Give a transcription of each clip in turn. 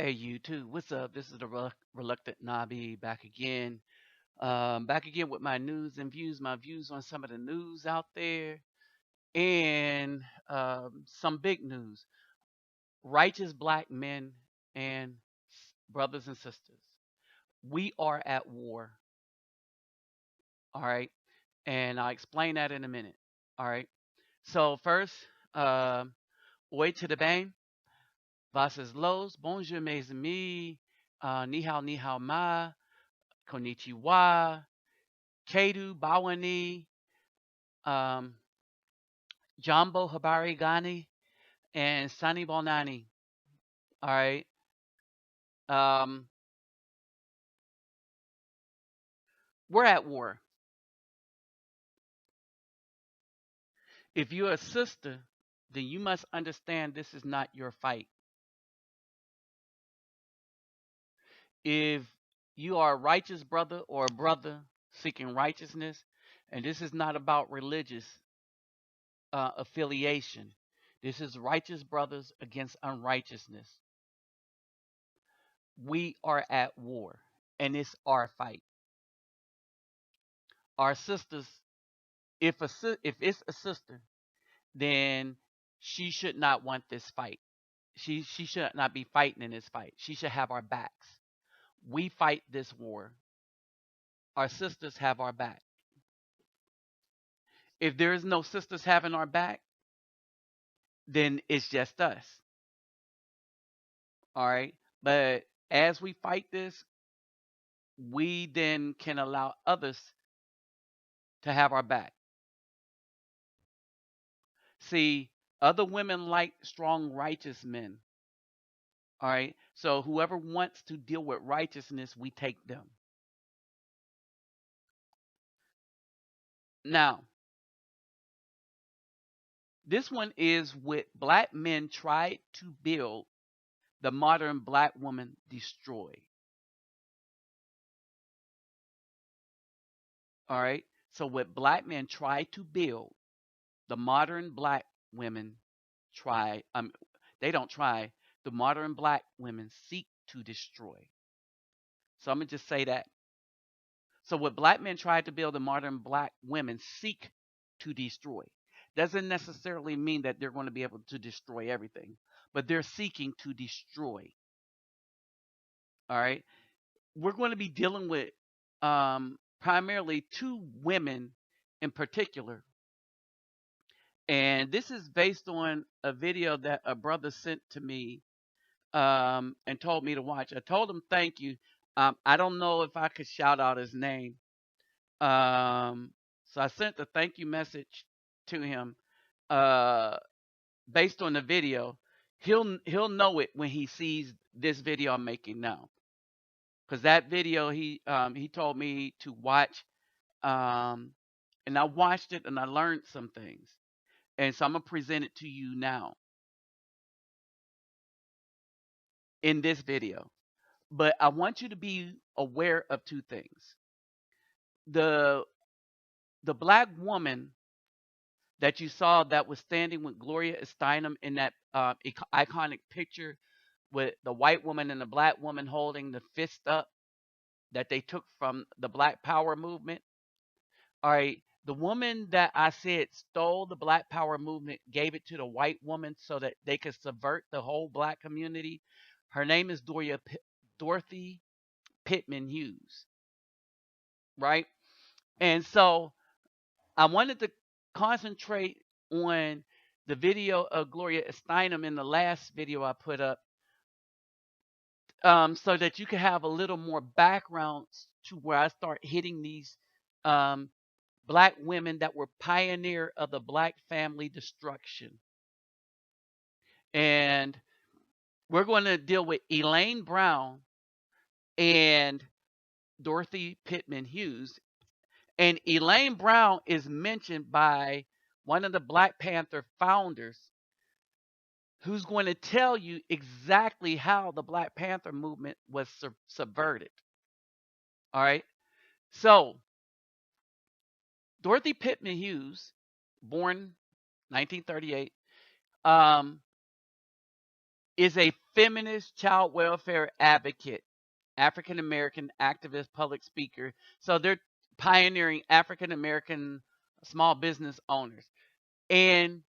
Hey, you too. What's up? This is the Reluctant Nobby back again. Back again with my news and views, my views on some of the news out there, and some big news. Righteous black men and brothers and sisters. We are at war. All right. And I'll explain that in a minute. All right. So, first, uh, oi to the bang. Vasses los. Bonjour, mes amis. Ni hao ma. Konnichiwa. Kedu Bawani, um, Jambo Habari Gani, and Sani Bonani. All right. Um, we're at war. If you're a sister, then you must understand this is not your fight. If you are a righteous brother or a brother seeking righteousness, and this is not about religious affiliation, this is righteous brothers against unrighteousness. We are at war, and it's our fight. Our sisters, if it's a sister, then she should not want this fight. She should not be fighting in this fight. She should have our backs. We fight this war. Our sisters have our back. If there is no sisters having our back, then it's just us. All right. But as we fight this, we then can allow others to have our back. See, other women like strong, righteous men. All right. So whoever wants to deal with righteousness, we take them. Now, this one is what black men tried to build, the modern black woman destroyed. All right. So what black men tried to build, the modern black women try. They don't try. The modern black women seek to destroy. So I'm gonna just say that. So what black men tried to build, the modern black women seek to destroy. Doesn't necessarily mean that they're going to be able to destroy everything, but they're seeking to destroy. All right. We're going to be dealing with primarily two women in particular. And this is based on a video that a brother sent to me and told me to watch. I told him thank you. I don't know if I could shout out his name. So I sent the thank you message to him uh, based on the video. He'll know it when he sees this video I'm making now. Because that video he told me to watch, and I watched it and I learned some things, and so I'm gonna present it to you now in this video. But I want you to be aware of two things. The the black woman that you saw that was standing with Gloria Steinem in that iconic picture with the white woman and the black woman holding the fist up that they took from the Black Power movement. All right. The woman that I said stole the Black Power movement, gave it to the white woman so that they could subvert the whole black community. Her name is Dorothy Pittman Hughes, right? And so I wanted to concentrate on the video of Gloria Steinem in the last video I put up, so that you can have a little more background to where I start hitting these um, black women that were pioneer of the black family destruction. And we're going to deal with Elaine Brown and Dorothy Pittman Hughes. And Elaine Brown is mentioned by one of the Black Panther founders who's going to tell you exactly how the Black Panther movement was subverted. All right. So, Dorothy Pittman Hughes, born 1938, is a feminist child welfare advocate, African American activist, public speaker. So they're pioneering African American small business owners. And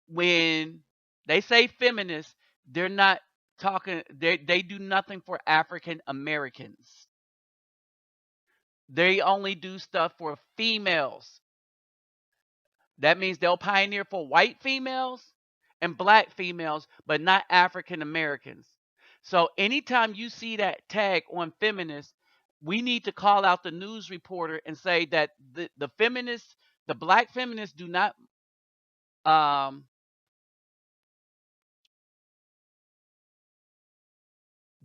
when they say feminists, they're not talking, they do nothing for African Americans. They only do stuff for females. That means they'll pioneer for white females and black females, but not African Americans. So anytime you see that tag on feminists, we need to call out the news reporter and say that the feminists, the black feminists, do not um,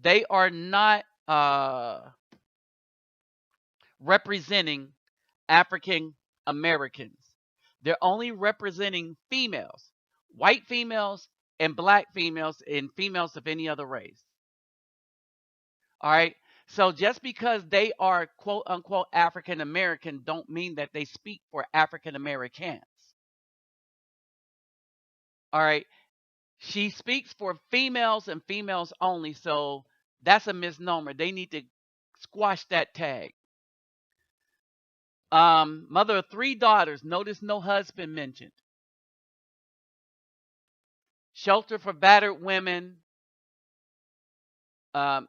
they are not representing African Americans. They're only representing females, white females and black females and females of any other race. All right. So just because they are quote unquote African American don't mean that they speak for African Americans. All right. She speaks for females and females only. So that's a misnomer. They need to squash that tag. Mother of 3 daughters. Notice no husband mentioned. Shelter for battered women. Um,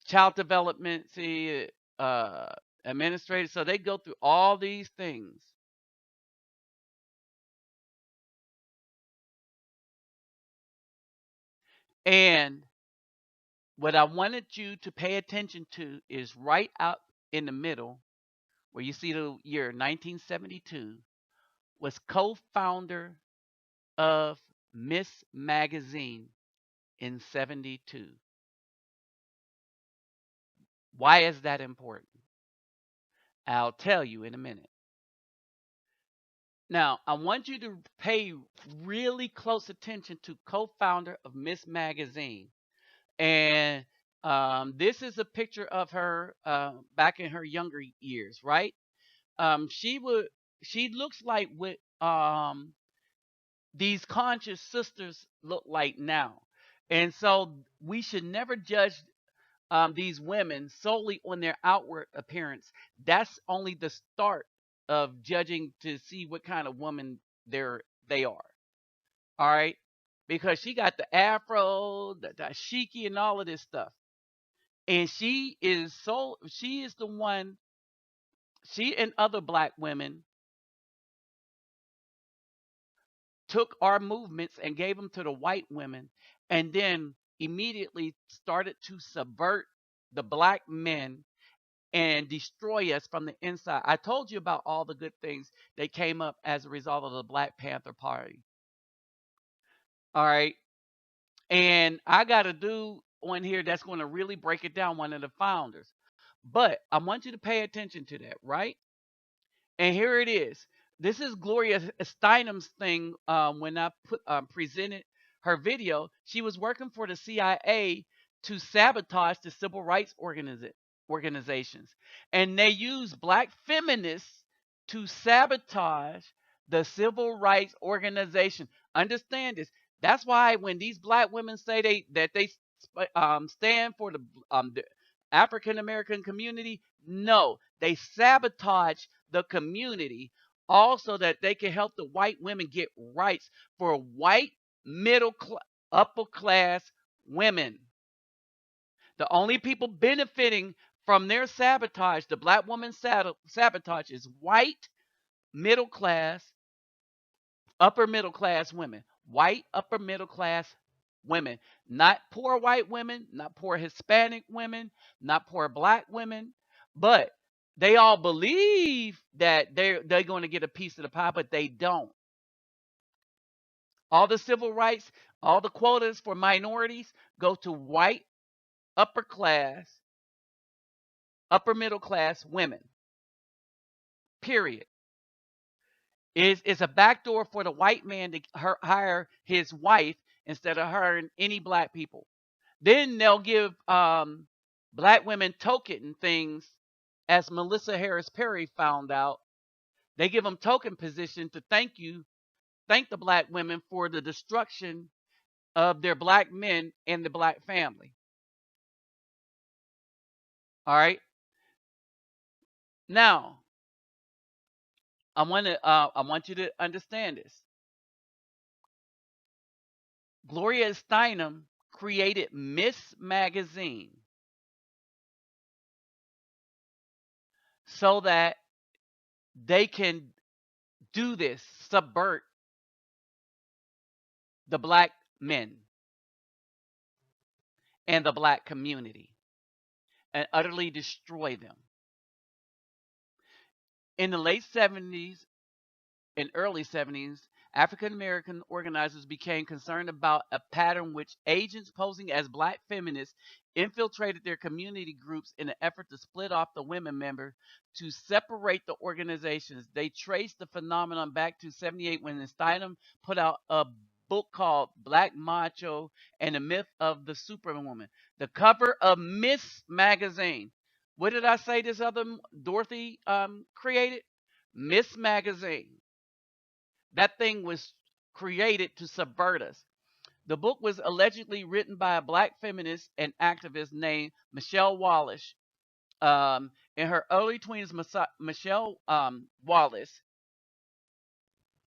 child development, administrators. So they go through all these things. And what I wanted you to pay attention to is right out in the middle, where you see the year 1972, was co-founder of Miss Magazine in 72. Why is that important? I'll tell you in a minute. Now, I want you to pay really close attention to co-founder of Miss Magazine. And this is a picture of her back in her younger years, right? She looks like what these conscious sisters look like now. And so we should never judge these women solely on their outward appearance. That's only the start of judging to see what kind of woman they are. All right, because she got the afro, the dashiki, and all of this stuff, and she is the one. She and other black women took our movements and gave them to the white women, and then immediately started to subvert the black men and destroy us from the inside. I told you about all the good things that came up as a result of the Black Panther Party. All right. And I got a dude on here that's going to really break it down, one of the founders. But I want you to pay attention to that, right? And here it is. This is Gloria Steinem's thing when I presented her video. She was working for the CIA to sabotage the civil rights organizations. And they use black feminists to sabotage the civil rights organization. Understand this. That's why when these black women say they stand for the African American community, no, they sabotage the community also that they can help the white women get rights for white upper class women. The only people benefiting from their sabotage, the black woman sabotage, is white middle class, upper middle class women. White upper middle class women. Not poor white women, not poor Hispanic women, not poor black women, but they all believe that they're going to get a piece of the pie, but they don't. All the civil rights, all the quotas for minorities go to white upper class, upper middle class women. Period. It's a backdoor for the white man to hire his wife instead of hiring any black people. Then they'll give black women token things, as Melissa Harris Perry found out. They give them token position to thank the black women for the destruction of their black men and the black family. All right. Now, I want you to understand this. Gloria Steinem created Miss Magazine so that they can do this, subvert the black men and the black community and utterly destroy them. In the late 70s and early 70s, African American organizers became concerned about a pattern which agents posing as black feminists infiltrated their community groups in an effort to split off the women members to separate the organizations. They traced the phenomenon back to 78 when Steinem put out a book called Black Macho and the Myth of the Superwoman. The cover of Miss Magazine. What did I say this other Dorothy created? Miss Magazine. That thing was created to subvert us. The book was allegedly written by a black feminist and activist named Michelle Wallace. In her early 20s, Michelle Wallace,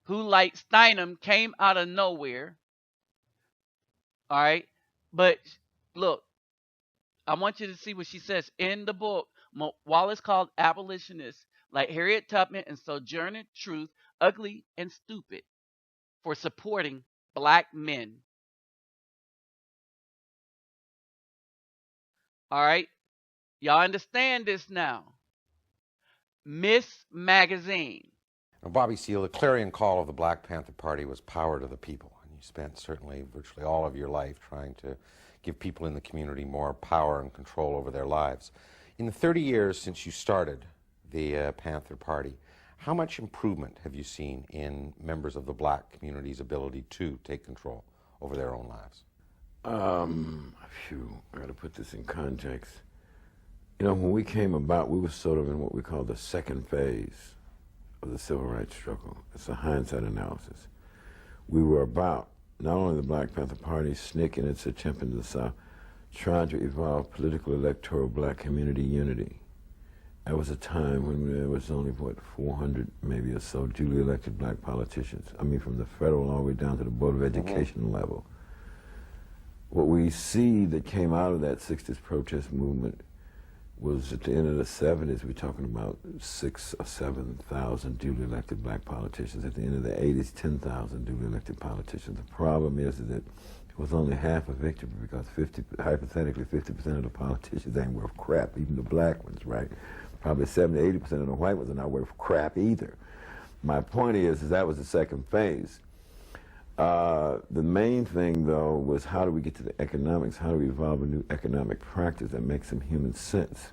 who, like Steinem, came out of nowhere. All right. But look, I want you to see what she says in the book. Wallace called abolitionists like Harriet Tubman and Sojourner Truth ugly and stupid for supporting black men. All right. Y'all understand this now. Miss Magazine. Now, Bobby Seale, the clarion call of the Black Panther Party was power to the people. And you spent certainly virtually all of your life trying to give people in the community more power and control over their lives. In the 30 years since you started the Panther Party, how much improvement have you seen in members of the black community's ability to take control over their own lives? I got to put this in context. You know, when we came about, we were sort of in what we call the second phase of the civil rights struggle. It's a hindsight analysis. We were about not only the Black Panther Party sneaking its attempt into the South, trying to evolve political electoral black community unity. That was a time when there was only, 400 maybe or so duly elected black politicians. I mean, from the federal all the way down to the Board of Education level. What we see that came out of that 60s protest movement was at the end of the 70s, we're talking about 6,000 or 7,000 duly elected black politicians. At the end of the 80s, 10,000 duly elected politicians. The problem is that it was only half a victory because hypothetically 50% of the politicians ain't worth crap, even the black ones, right? Probably 70, 80% of the white ones are not worth crap either. My point is that was the second phase. The main thing, though, was how do we get to the economics? How do we evolve a new economic practice that makes some human sense?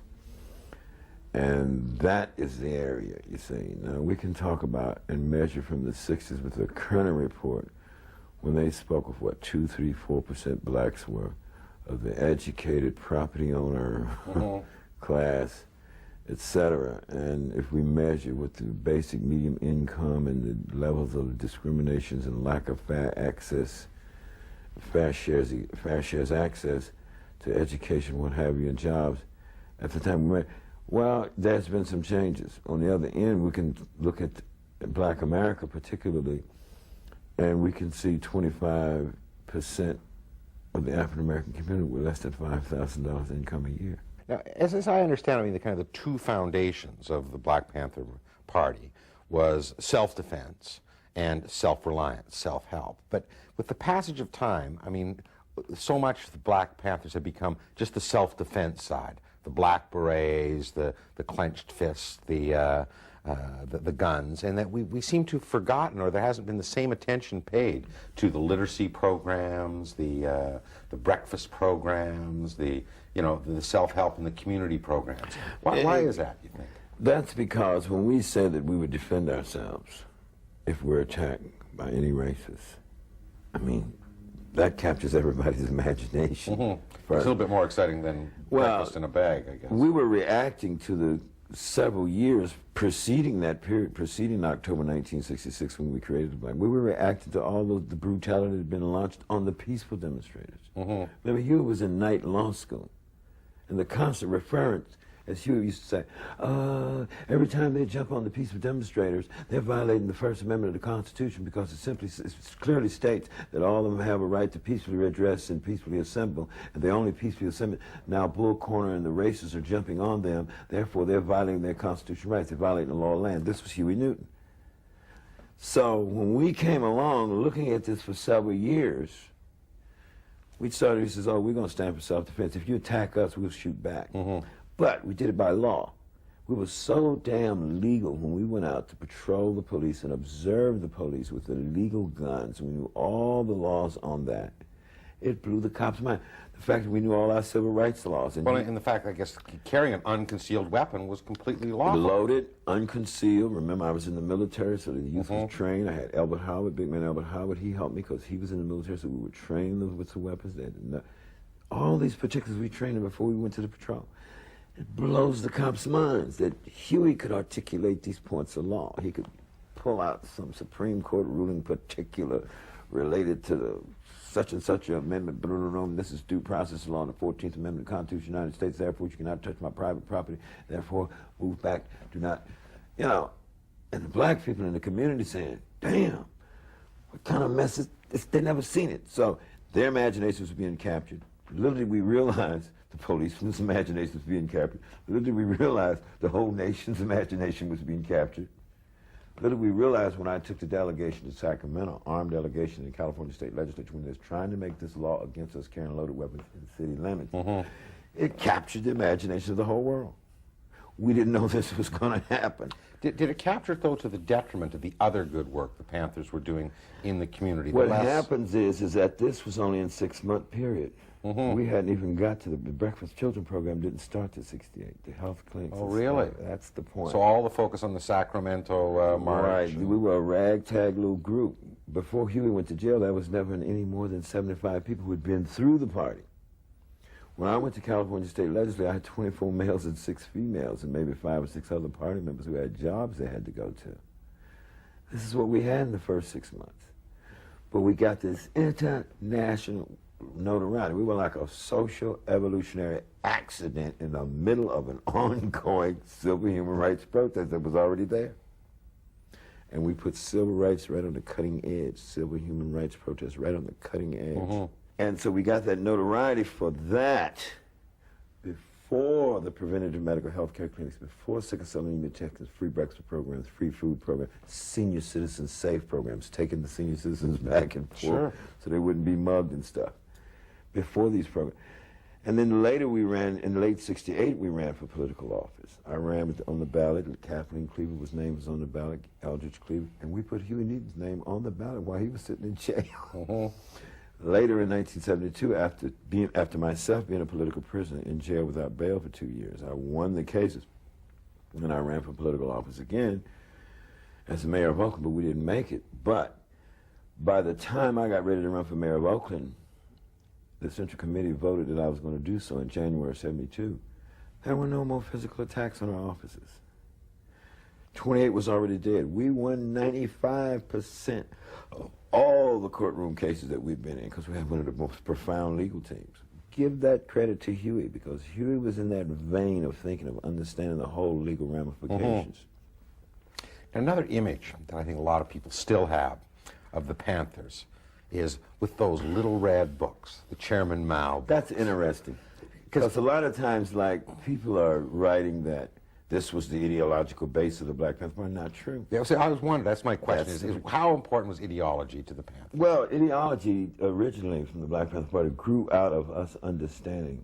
And that is the area, you see. Now, we can talk about and measure from the 60s with the Kerner report, when they spoke of what 2, 3, 4% blacks were, of the educated property owner class, etc. And if we measure with the basic medium income and the levels of discriminations and lack of fair access, fair shares access to education, what have you, and jobs, at the time we made, well, there's been some changes. On the other end, we can look at Black America particularly, and we can see 25% of the African American community with less than $5,000 income a year. Now, as I understand, I mean, the kind of the two foundations of the Black Panther Party was self-defense and self-reliance, self-help. But with the passage of time, I mean, so much the Black Panthers have become just the self-defense side. The black berets, the clenched fists, the guns, and that we seem to have forgotten, or there hasn't been the same attention paid to the literacy programs, the breakfast programs, the self-help and the community programs. Why is that, you think? That's because when we say that we would defend ourselves if we're attacked by any races, I mean, that captures everybody's imagination. It's a little bit more exciting than breakfast in a bag, I guess. We were reacting to the several years preceding that period, preceding October 1966 when we created the Black, we were reacting to all of the brutality that had been launched on the peaceful demonstrators. Remember, Huey was in Knight Law School, and the constant reference, as Huey used to say, every time they jump on the peaceful demonstrators, they're violating the First Amendment of the Constitution because it clearly states that all of them have a right to peacefully redress and peacefully assemble, and they only peacefully assemble. Now Bull Corner and the racists are jumping on them, therefore they're violating their constitutional rights, they're violating the law of the land. This was Huey Newton. So when we came along looking at this for several years, we started, he says, oh, we're going to stand for self-defense. If you attack us, we'll shoot back. But we did it by law. We were so damn legal when we went out to patrol the police and observe the police with illegal guns. We knew all the laws on that. It blew the cops' mind. The fact that we knew all our civil rights laws. And Well, and the fact, I guess, carrying an unconcealed weapon was completely lawful. loaded, unconcealed. Remember, I was in the military, so the youth was trained. I had Albert Howard, big man Albert Howard. He helped me because he was in the military, so we were trained with the weapons. All these particulars we trained in before we went to the patrol. It blows the cops' minds that Huey could articulate these points of law. He could pull out some Supreme Court ruling particular related to the such and such amendment. This is due process law in the 14th Amendment of the Constitution of the United States. Therefore, you cannot touch my private property. Therefore, move back. Do not, you know. And the black people in the community saying, damn, what kind of mess is this? They never seen it. So their imagination was being captured. Little did we realize the policeman's imagination was being captured. Little did we realize the whole nation's imagination was being captured. Little did we realize when I took the delegation to Sacramento, armed delegation in the California State Legislature, when they was trying to make this law against us carrying loaded weapons in city limits, it captured the imagination of the whole world. We didn't know this was going to happen. Did it capture, though, to the detriment of the other good work the Panthers were doing in the community? What happens is that this was only in a 6-month period. We hadn't even got to the Breakfast Children program didn't start till '68. The health clinics. Oh, really? That's the point. So all the focus on the Sacramento march. Right. We were a ragtag little group. Before Huey went to jail, there was never any more than 75 people who had been through the party. When I went to California State Legislature, I had 24 males and 6 females, and maybe 5 or 6 other party members who had jobs they had to go to. This is what we had in the first 6 months. But we got this international notoriety. We were like a social evolutionary accident in the middle of an ongoing civil human rights protest that was already there. And we put civil rights right on the cutting edge, civil human rights protests right on the cutting edge. And so we got that notoriety for that before the preventative medical health care clinics, before sickle cell anemia check-ins, free breakfast programs, free food programs, senior citizen safe programs, taking the senior citizens back and forth so they wouldn't be mugged and stuff. Before these programs. And then later we ran, in late '68, we ran for political office. I ran on the ballot. Kathleen Cleaver was named on the ballot, Eldridge Cleaver, and we put Huey Newton's name on the ballot while he was sitting in jail. Later in 1972, after myself being a political prisoner in jail without bail for 2 years, I won the cases. And I ran for political office again as the mayor of Oakland, but we didn't make it. But by the time I got ready to run for mayor of Oakland, the Central Committee voted that I was going to do so in January of '72. There were no more physical attacks on our offices. 28 was already dead. We won 95% of all the courtroom cases that we've been in because we have one of the most profound legal teams. Give that credit to Huey because Huey was in that vein of thinking of understanding the whole legal ramifications. Another image that I think a lot of people still have of the Panthers is with those little red books, the Chairman Mao books. That's interesting. Because a lot of times, like, people are writing that this was the ideological base of the Black Panther Party. Not true. Yeah, so I was wondering, that's my question, is how important was ideology to the Panthers? Well, ideology originally from the Black Panther Party grew out of us understanding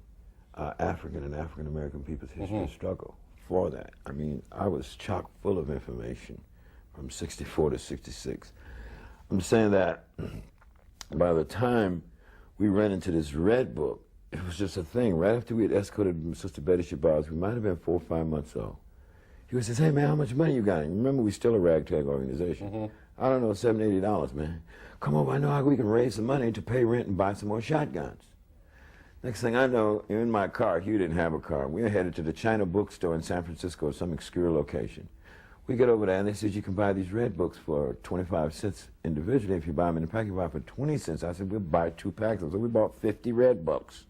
African and African American people's history and struggle for that. I mean, I was chock full of information from '64 to '66. I'm saying that by the time we ran into this red book, it was just a thing. Right after we had escorted Sister Betty Shabazz, we might have been 4 or 5 months old. He says, hey, man, how much money you got? And remember, we're still a ragtag organization. I don't know, $70, $80, man. Come over, I know how we can raise some money to pay rent and buy some more shotguns. Next thing I know, in my car, Hugh didn't have a car. We were headed to the China bookstore in San Francisco, some obscure location. We get over there, and they said, you can buy these red books for 25 cents individually. If you buy them in a pack, you buy them for 20 cents. I said, we'll buy 2 packs. So we bought 50 red books.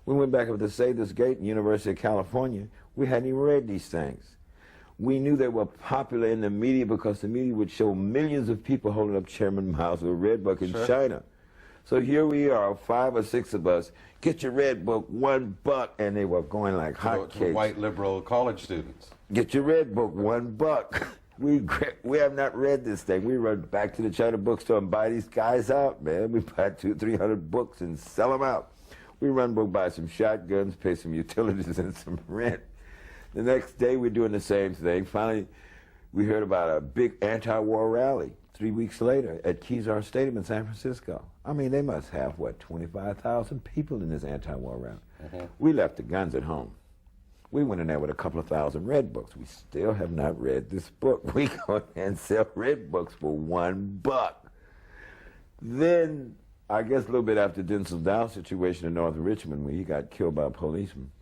We went back up to Save This Gate in University of California. We hadn't even read these things. We knew they were popular in the media because the media would show millions of people holding up Chairman Mao's red book in China. So here we are, 5 or 6 of us, get your red book, $1, and they were going like hotcakes. White liberal college students. Get your red book, $1. We have not read this thing. We run back to the China bookstore and buy these guys out, man. We buy 200-300 books and sell them out. We run book, buy some shotguns, pay some utilities and some rent. The next day we're doing the same thing. Finally, we heard about a big anti-war rally 3 weeks later at Kezar Stadium in San Francisco. I mean, they must have, what, 25,000 people in this anti-war rally. We left the guns at home. We went in there with a couple of thousand red books. We still have not read this book. We go and sell red books for $1. Then, I guess a little bit after Denzel Dow's situation in North Richmond, when he got killed by a policeman,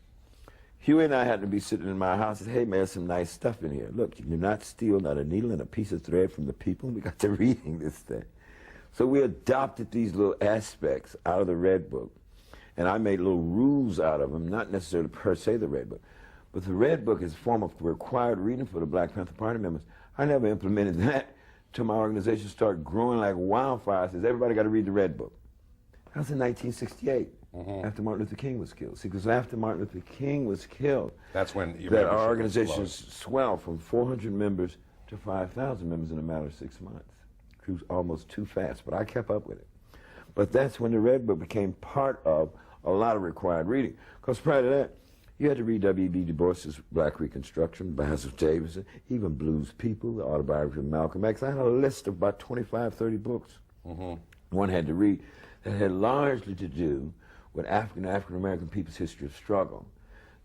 Huey and I had to be sitting in my house and said, hey, man, there's some nice stuff in here. Look, you're not steal, not a needle and a piece of thread from the people. We got to reading this thing. So we adopted these little aspects out of the Red Book, and I made little rules out of them, not necessarily per se the Red Book. But the Red Book is a form of required reading for the Black Panther Party members. I never implemented that till my organization started growing like wildfire. I says, everybody got to read the Red Book. That was in 1968, after Martin Luther King was killed. See, because after Martin Luther King was killed, that's when that our organization swelled from 400 members to 5,000 members in a matter of 6 months. It was almost too fast, but I kept up with it. But that's when the Red Book became part of a lot of required reading. Because prior to that, you had to read W.B. Du Bois's Black Reconstruction, Basil Davidson, even Blues People, the autobiography of Malcolm X. I had a list of about 25, 30 books one had to read that had largely to do with African-American people's history of struggle.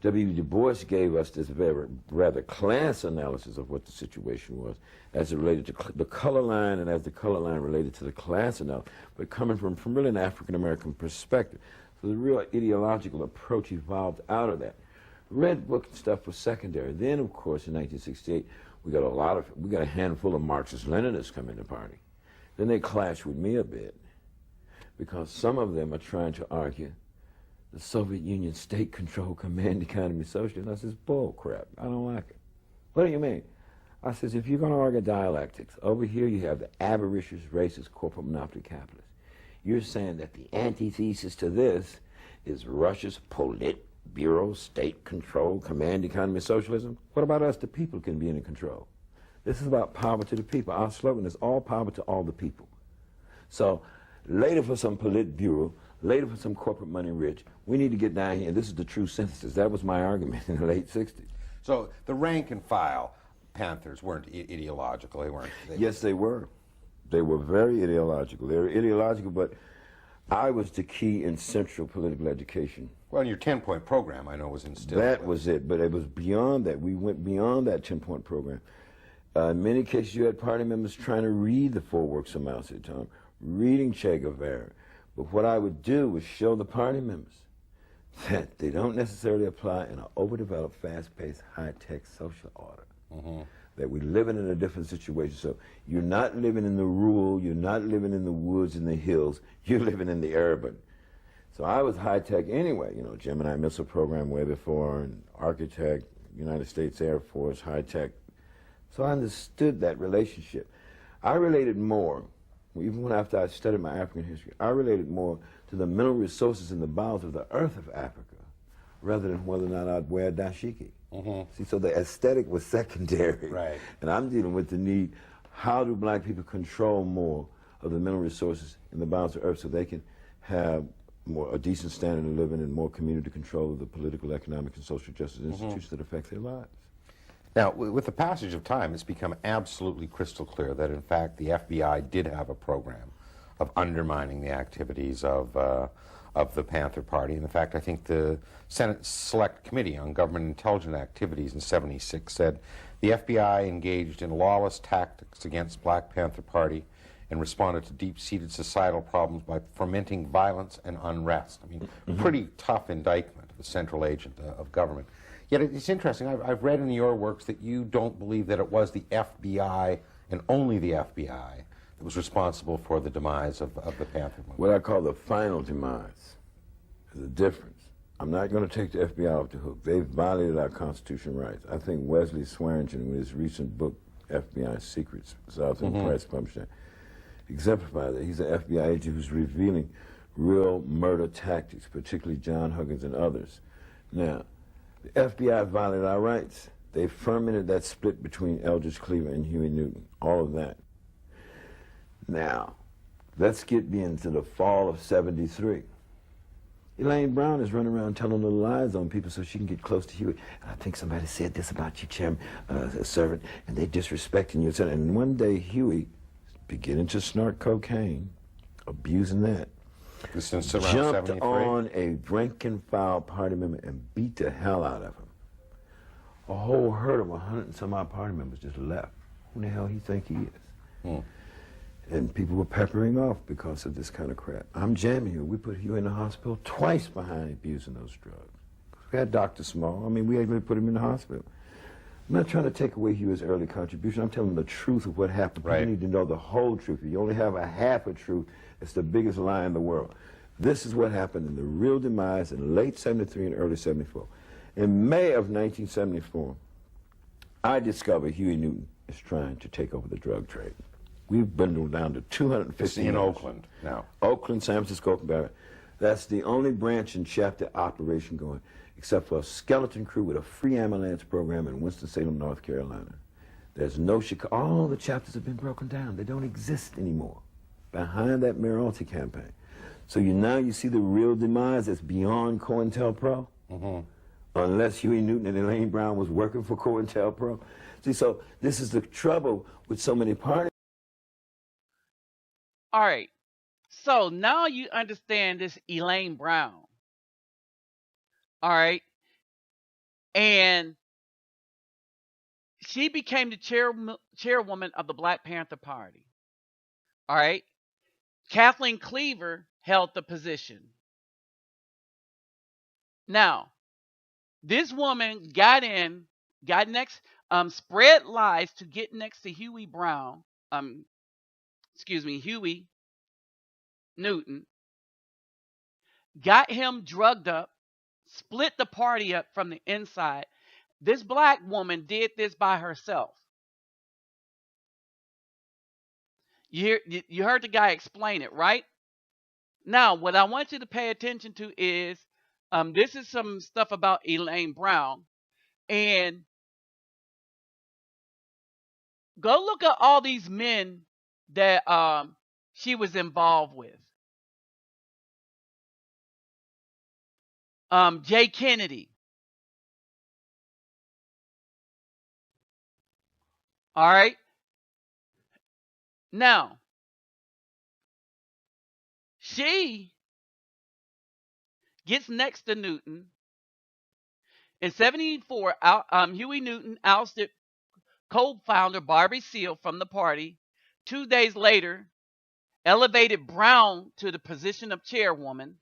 W.B. Du Bois gave us this very rather class analysis of what the situation was as it related to the color line and as the color line related to the class analysis, but coming from really an African-American perspective. So the real ideological approach evolved out of that. Red Book and stuff was secondary. Then, of course, in 1968, we got a handful of Marxist-Leninists come in the party. Then they clashed with me a bit because some of them are trying to argue the Soviet Union state-controlled command economy socialism. I says, bull crap, I don't like it. What do you mean? I says, if you're going to argue dialectics, over here you have the avaricious, racist, corporate monopoly capitalists. You're saying that the antithesis to this is Russia's Politburo, state-controlled command economy socialism. What about us, the people, can be in control? This is about power to the people. Our slogan is all power to all the people. So later for some Politburo, later for some corporate money rich, we need to get down here, and this is the true synthesis. That was my argument in the late 60s. So the rank and file Panthers weren't ideological. Yes, they were. They were very ideological. They were ideological, but I was the key in central political education. Well, your 10-point program, I know, was instilled. That was it, but it was beyond that. We went beyond that 10-point program. In many cases, you had party members trying to read the 4 works of Mao Zedong, reading Che Guevara. But what I would do was show the party members that they don't necessarily apply in an overdeveloped, fast-paced, high-tech social order. That we're living in a different situation. So you're not living in the rural, you're not living in the woods and the hills, you're living in the urban. So I was high-tech anyway, you know, Gemini missile program way before, and architect, United States Air Force, high-tech. So I understood that relationship. I related more, even after I studied my African history, I related more to the mineral resources in the bowels of the earth of Africa rather than whether or not I'd wear dashiki. See, so the aesthetic was secondary. Right. And I'm dealing with the need, how do black people control more of the mineral resources in the bowels of earth so they can have a decent standard of living and more community control of the political, economic, and social justice institutions that affect their lives. Now, with the passage of time, it's become absolutely crystal clear that, in fact, the FBI did have a program of undermining the activities of the Panther Party. And in fact, I think the Senate Select Committee on Government Intelligence Activities in '76 said the FBI engaged in lawless tactics against Black Panther Party and responded to deep-seated societal problems by fomenting violence and unrest. I mean, pretty tough indictment of a central agent of government. Yet it's interesting, I've read in your works that you don't believe that it was the FBI and only the FBI that was responsible for the demise of the Panther movement. What I call the final demise is a difference. I'm not going to take the FBI off the hook. They've violated our constitutional rights. I think Wesley Swearingen, with his recent book, FBI Secrets, South and Price published, exemplifies that. He's an FBI agent who's revealing real murder tactics, particularly John Huggins and others. Now, the FBI violated our rights. They fermented that split between Eldridge Cleaver and Huey Newton, all of that. Now, let's get into the fall of '73. Elaine Brown is running around telling little lies on people so she can get close to Huey. I think somebody said this about you, Chairman, servant, and they disrespecting you. And one day, Huey, beginning to snort cocaine, abusing that, Since around jumped 73. on a rank-and-file party member and beat the hell out of him. A whole herd of 100 and some odd party members just left. Who the hell he think he is? And people were peppering off because of this kind of crap. I'm jamming you. We put you in the hospital twice behind abusing those drugs. We had Dr. Small. I mean, we actually put him in the hospital. I'm not trying to take away Huey's early contribution. I'm telling the truth of what happened. Right. People need to know the whole truth. If you only have a half a truth, it's the biggest lie in the world. This is what happened in the real demise in late '73 and early '74. In May of 1974, I discovered Huey Newton is trying to take over the drug trade. We've dwindled down to 250 It's in years. Oakland now. Oakland, San Francisco, Oakland, Barrett. That's the only branch and chapter operation going, except for a skeleton crew with a free ambulance program in Winston-Salem, North Carolina. There's no Chicago. All the chapters have been broken down. They don't exist anymore behind that Mayoralty campaign. So now you see the real demise that's beyond COINTELPRO. Unless Huey Newton and Elaine Brown was working for COINTELPRO. See, so this is the trouble with so many parties. All right. So now you understand this Elaine Brown. All right. And she became the chairwoman of the Black Panther Party. All right. Kathleen Cleaver held the position. Now, this woman got next, spread lies to get next to Huey Newton, got him drugged up, split the party up from the inside. This black woman did this by herself. You heard the guy explain it, right? Now, what I want you to pay attention to is, this is some stuff about Elaine Brown. And go look at all these men that she was involved with. Jay Kennedy. All right. Now, she gets next to Newton. In '74, Huey Newton ousted co-founder Barbie Seale from the party. 2 days later, elevated Brown to the position of chairwoman.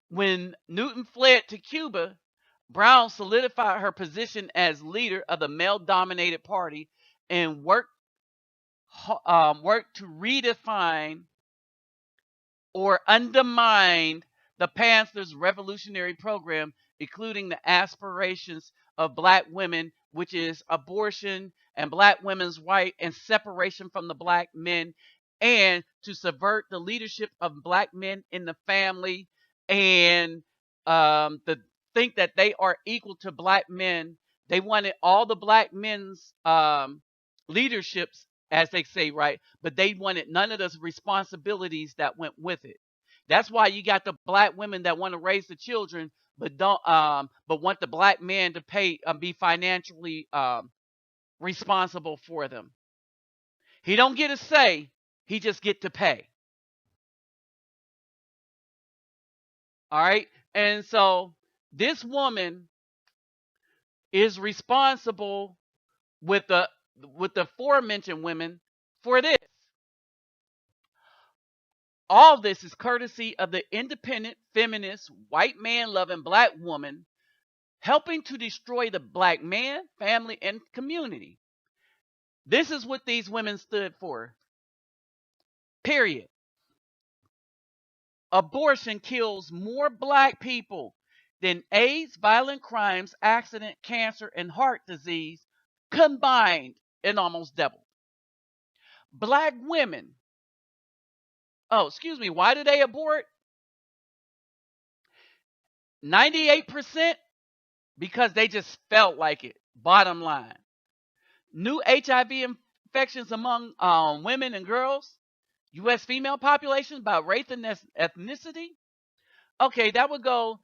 When Newton fled to Cuba, Brown solidified her position as leader of the male-dominated party and worked to redefine or undermine the Panthers' revolutionary program, including the aspirations of black women, which is abortion and black women's rights and separation from the black men, and to subvert the leadership of black men in the family and to think that they are equal to black men. They wanted all the black men's leaderships, as they say, right? But they wanted none of those responsibilities that went with it. That's why you got the black women that want to raise the children, but want the black men to be financially responsible for them. He don't get a say; he just get to pay. All right, and so this woman is responsible with the aforementioned women for this. All this is courtesy of the independent, feminist, white man loving black woman helping to destroy the black man, family, and community. This is what these women stood for. Period. Abortion kills more black people than AIDS, violent crimes, accident, cancer, and heart disease combined, and almost doubled. Black women. Oh, excuse me. Why do they abort? 98% because they just felt like it. Bottom line. New HIV infections among women and girls. U.S. female population by race and ethnicity. Okay, that would go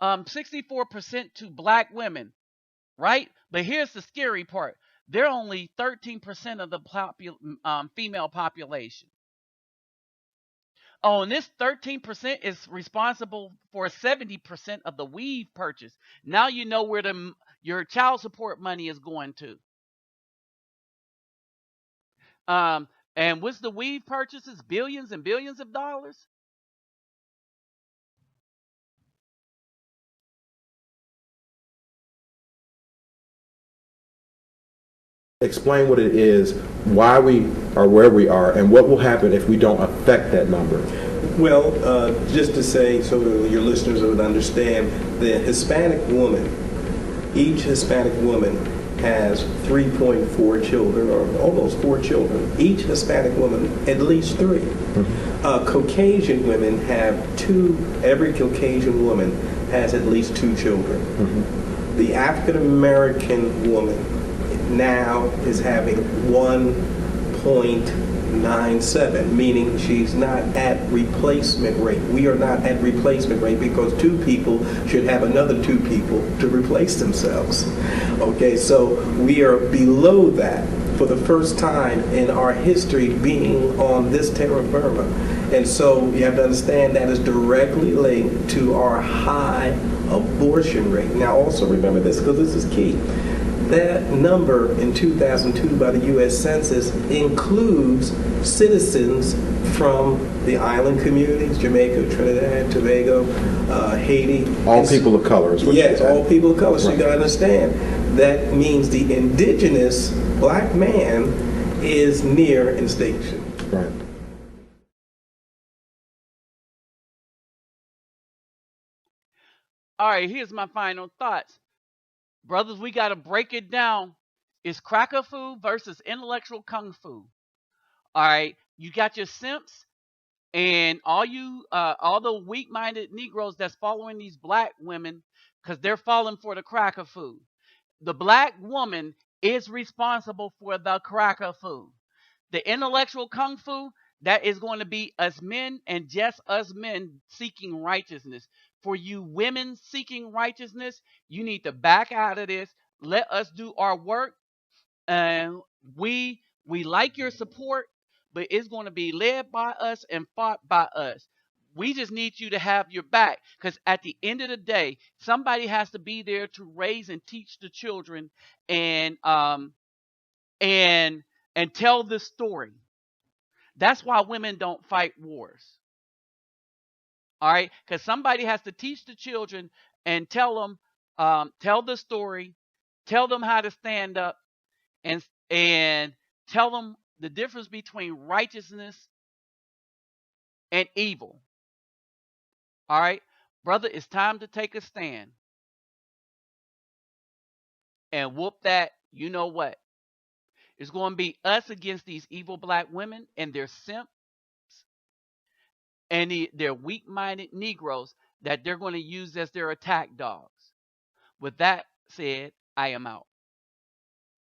64% to black women, right? But here's the scary part. They're only 13% of the female population. Oh, and this 13% is responsible for 70% of the weave purchase. Now you know where your child support money is going to. And what's the weave purchases? Billions and billions of dollars. Explain what it is, why we are where we are, and what will happen if we don't affect that number. Well, just to say so that your listeners would understand, the Hispanic woman, each Hispanic woman has 3.4 children, or almost 4 children. Each Hispanic woman, at least 3. Mm-hmm. Caucasian women have 2, every Caucasian woman has at least 2 children. Mm-hmm. The African American woman now is having 1.97, meaning she's not at replacement rate. We are not at replacement rate because 2 people should have another 2 people to replace themselves. Okay, so we are below that for the first time in our history being on this terra firma. And so you have to understand that is directly linked to our high abortion rate. Now also remember this, because this is key. That number in 2002 by the U.S. Census includes citizens from the island communities, Jamaica, Trinidad, Tobago, Haiti. All people of color is what you're saying. Yes, all people of color. So you got to understand, that means the indigenous black man is near extinction. Right. All right, here's my final thoughts. Brothers, we got to break it down. It's cracker food versus intellectual kung fu. All right, you got your simps and all the weak-minded Negroes that's following these black women because they're falling for the cracker food. The black woman is responsible for the cracker food. The intellectual kung fu, that is going to be us men and just us men seeking righteousness. For you women seeking righteousness, you need to back out of this. Let us do our work. And we like your support, but it's going to be led by us and fought by us. We just need you to have your back, because at the end of the day, somebody has to be there to raise and teach the children and tell the story. That's why women don't fight wars. All right, because somebody has to teach the children and tell them, tell the story, tell them how to stand up, and tell them the difference between righteousness and evil. All right, brother, it's time to take a stand and whoop that. You know what? It's going to be us against these evil black women and their simps and their weak-minded Negroes that they're going to use as their attack dogs. With that said, I am out.